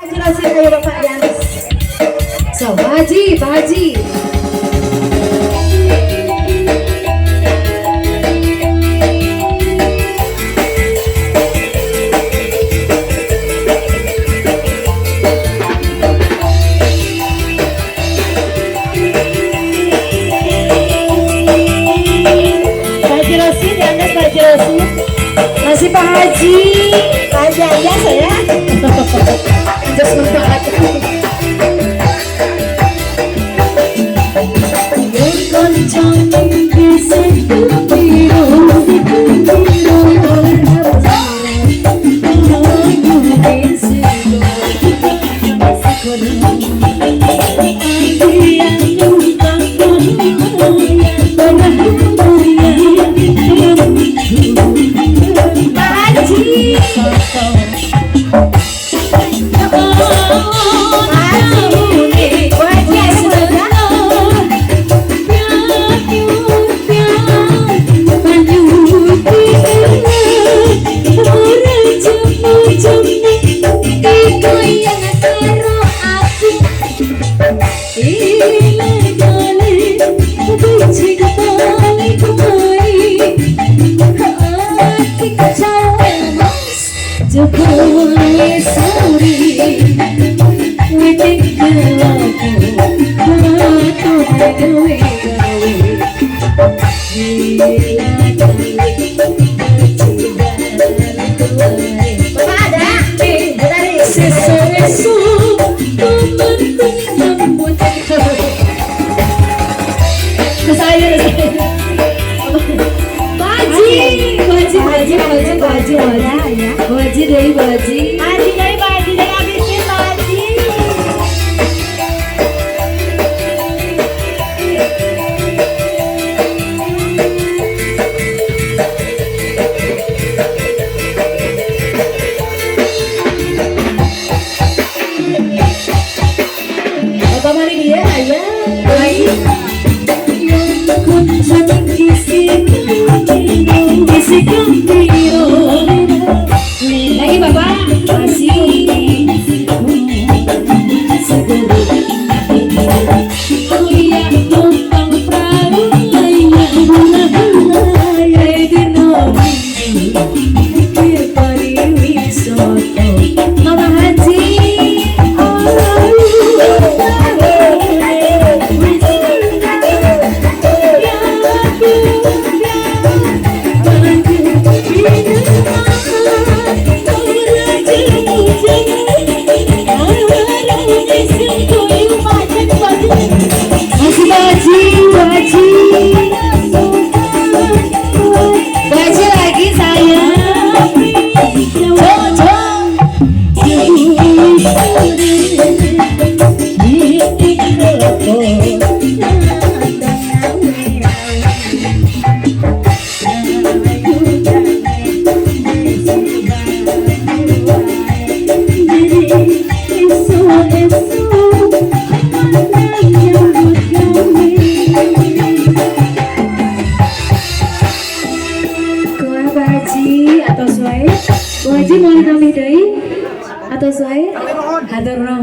Jelasin ayo Bapak Yanis. So, Pak Haji, Pak Haji. Masih Pak Haji, Pak Haji aja saya. Just mentok. Baji dari Baji. Haji dari Baji dari habisin Baji. Bapak mari dia aja. Baik. Lagi Bapak masih Mama Haji. Baji lagi saya. Haji mau ditambahi deui atau suai? Hatur nuhun.